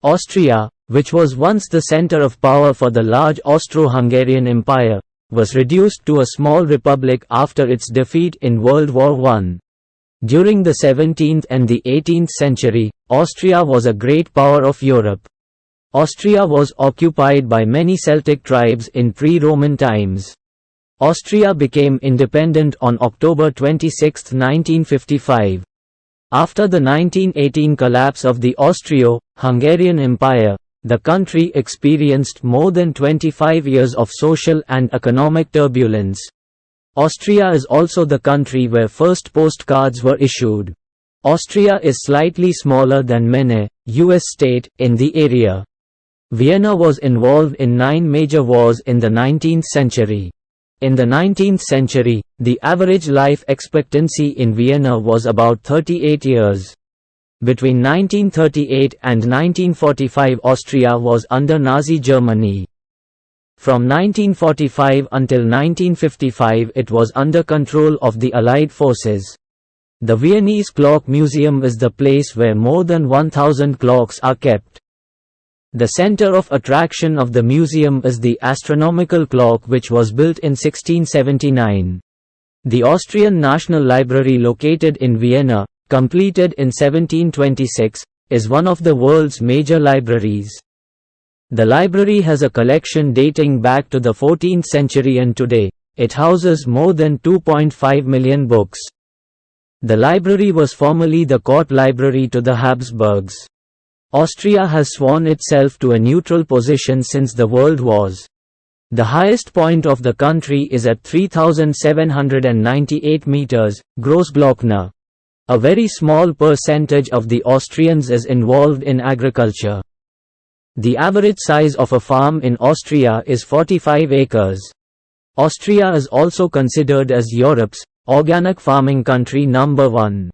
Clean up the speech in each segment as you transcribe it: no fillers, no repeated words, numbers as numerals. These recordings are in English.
Austria, which was once the center of power for the large Austro-Hungarian Empire, was reduced to a small republic after its defeat in World War I. During the 17th and the 18th century, Austria was a great power of Europe. Austria was occupied by many Celtic tribes in pre-Roman times. Austria became independent on October 26, 1955. After the 1918 collapse of the Austro-Hungarian Empire, the country experienced more than 25 years of social and economic turbulence. Austria is also the country where first postcards were issued. Austria is slightly smaller than Maine, US state, in the area. Vienna was involved in 9 major wars in the 19th century. In the 19th century, the average life expectancy in Vienna was about 38 years. Between 1938 and 1945, Austria was under Nazi Germany. From 1945 until 1955, it was under control of the Allied forces. The Viennese Clock Museum is the place where more than 1,000 clocks are kept. The center of attraction of the museum is the astronomical clock, which was built in 1679. The Austrian National Library, located in Vienna, completed in 1726, is one of the world's major libraries. The library has a collection dating back to the 14th century, and today, it houses more than 2.5 million books. The library was formerly the court library to the Habsburgs. Austria has sworn itself to a neutral position since the World Wars. The highest point of the country is at 3,798 meters, Grossglockner. A very small percentage of the Austrians is involved in agriculture. The average size of a farm in Austria is 45 acres. Austria is also considered as Europe's organic farming country number 1.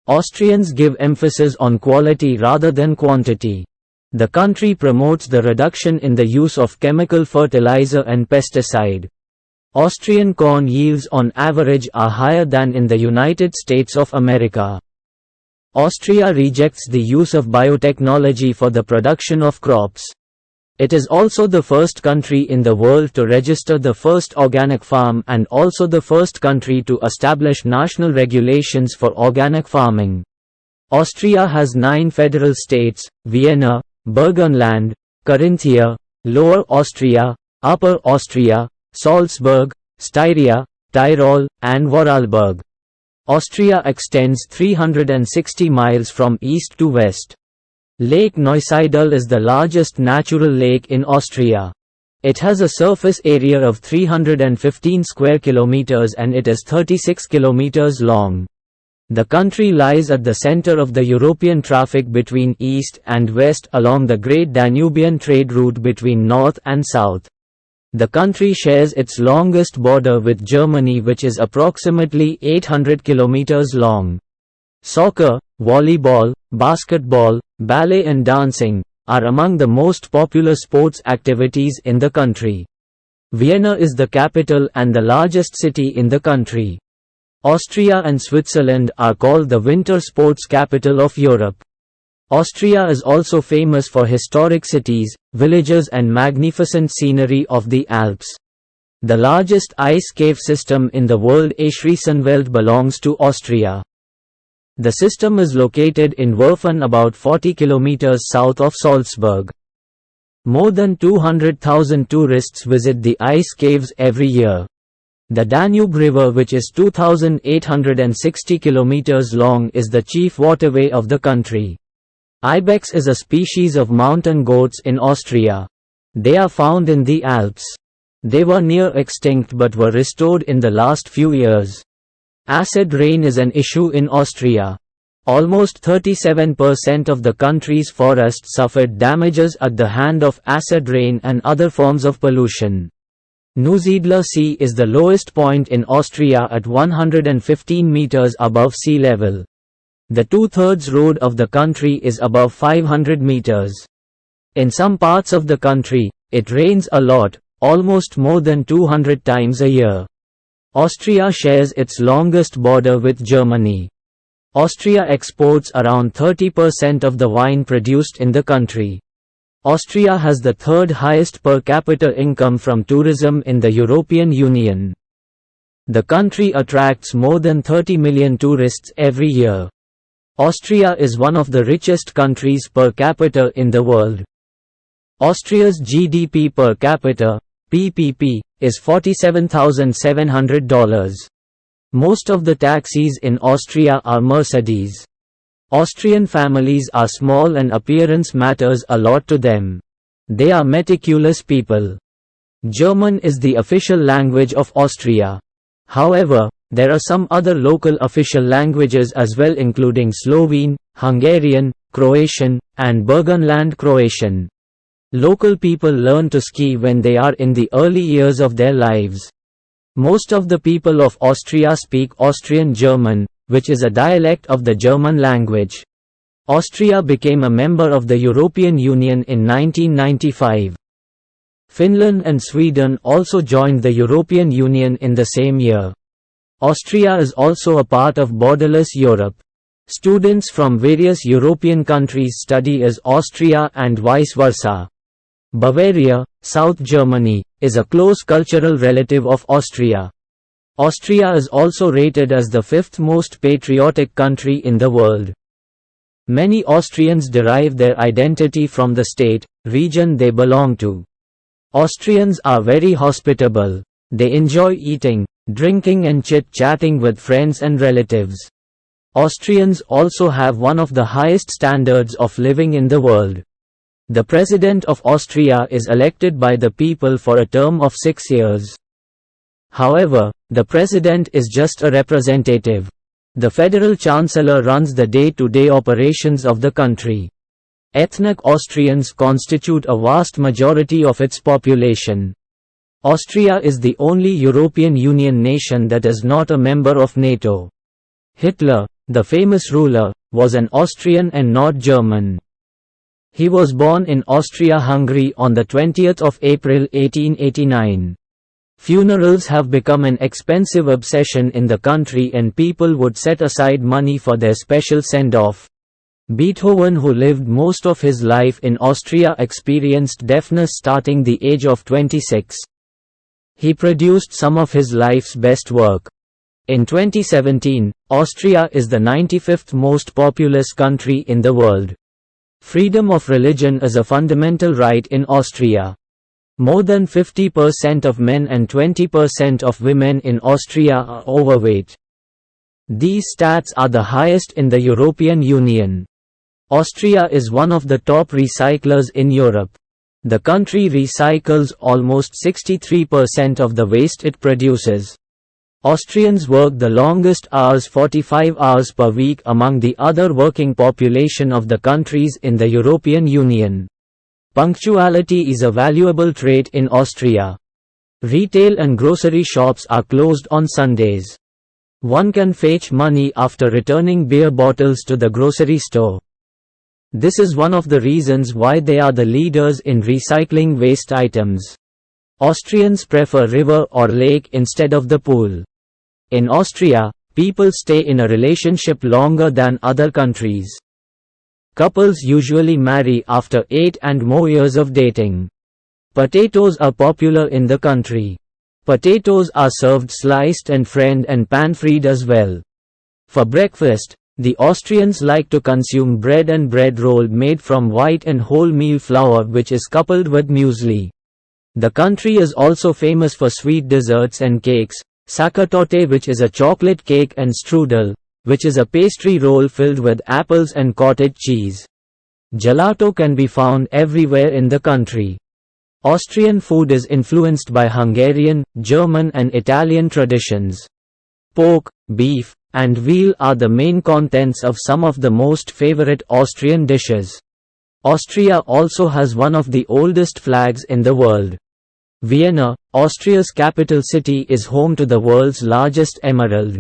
Austrians give emphasis on quality rather than quantity. The country promotes the reduction in the use of chemical fertilizer and pesticide. Austrian corn yields on average are higher than in the United States of America. Austria rejects the use of biotechnology for the production of crops. It is also the first country in the world to register the first organic farm, and also the first country to establish national regulations for organic farming. Austria has 9 federal states: Vienna, Burgenland, Carinthia, Lower Austria, Upper Austria, Salzburg, Styria, Tyrol, and Vorarlberg. Austria extends 360 miles from east to west. Lake Neusiedl is the largest natural lake in Austria. It has a surface area of 315 square kilometers and it is 36 kilometers long. The country lies at the center of the European traffic between east and west along the Great Danubian trade route between north and south. The country shares its longest border with Germany, which is approximately 800 kilometers long. Soccer, volleyball, basketball, ballet and dancing are among the most popular sports activities in the country. Vienna is the capital and the largest city in the country. Austria and Switzerland are called the winter sports capital of Europe. Austria is also famous for historic cities, villages and magnificent scenery of the Alps. The largest ice cave system in the world, Eschriesenwald, belongs to Austria. The system is located in Werfen, about 40 kilometers south of Salzburg. More than 200,000 tourists visit the ice caves every year. The Danube River, which is 2,860 kilometers long, is the chief waterway of the country. Ibex is a species of mountain goats in Austria. They are found in the Alps. They were near extinct but were restored in the last few years. Acid rain is an issue in Austria. Almost 37% of the country's forests suffered damages at the hand of acid rain and other forms of pollution. Neusiedler See is the lowest point in Austria at 115 meters above sea level. The 2/3 road of the country is above 500 meters. In some parts of the country, it rains a lot, almost more than 200 times a year. Austria shares its longest border with Germany. Austria exports around 30% of the wine produced in the country. Austria has the third highest per capita income from tourism in the European Union. The country attracts more than 30 million tourists every year. Austria is one of the richest countries per capita in the world. Austria's GDP per capita, PPP, is $47,700. Most of the taxis in Austria are Mercedes. Austrian families are small and appearance matters a lot to them. They are meticulous people. German is the official language of Austria. However, there are some other local official languages as well, including Slovene, Hungarian, Croatian, and Burgenland Croatian. Local people learn to ski when they are in the early years of their lives. Most of the people of Austria speak Austrian German, which is a dialect of the German language. Austria became a member of the European Union in 1995. Finland and Sweden also joined the European Union in the same year. Austria is also a part of borderless Europe. Students from various European countries study as Austria and vice versa. Bavaria, South Germany, is a close cultural relative of Austria. Austria is also rated as the fifth most patriotic country in the world. Many Austrians derive their identity from the state, region they belong to. Austrians are very hospitable. They enjoy eating, drinking and chit-chatting with friends and relatives. Austrians also have one of the highest standards of living in the world. The President of Austria is elected by the people for a term of 6 years. However, the President is just a representative. The Federal Chancellor runs the day-to-day operations of the country. Ethnic Austrians constitute a vast majority of its population. Austria is the only European Union nation that is not a member of NATO. Hitler, the famous ruler, was an Austrian and not German. He was born in Austria-Hungary on the 20th of April 1889. Funerals have become an expensive obsession in the country and people would set aside money for their special send-off. Beethoven, who lived most of his life in Austria, experienced deafness starting the age of 26. He produced some of his life's best work. In 2017, Austria is the 95th most populous country in the world. Freedom of religion is a fundamental right in Austria. More than 50% of men and 20% of women in Austria are overweight. These stats are the highest in the European Union. Austria is one of the top recyclers in Europe. The country recycles almost 63% of the waste it produces. Austrians work the longest hours, 45 hours per week, among the other working population of the countries in the European Union. Punctuality is a valuable trait in Austria. Retail and grocery shops are closed on Sundays. One can fetch money after returning beer bottles to the grocery store. This is one of the reasons why they are the leaders in recycling waste items. Austrians prefer river or lake instead of the pool. In Austria, people stay in a relationship longer than other countries. Couples usually marry after 8 and more years of dating. Potatoes are popular in the country. Potatoes are served sliced and fried and pan-fried as well. For breakfast, the Austrians like to consume bread and bread roll made from white and wholemeal flour, which is coupled with muesli. The country is also famous for sweet desserts and cakes, sachertorte, which is a chocolate cake, and strudel, which is a pastry roll filled with apples and cottage cheese. Gelato can be found everywhere in the country. Austrian food is influenced by Hungarian, German and Italian traditions. Pork, beef, and veal are the main contents of some of the most favorite Austrian dishes. Austria also has one of the oldest flags in the world. Vienna, Austria's capital city, is home to the world's largest emerald.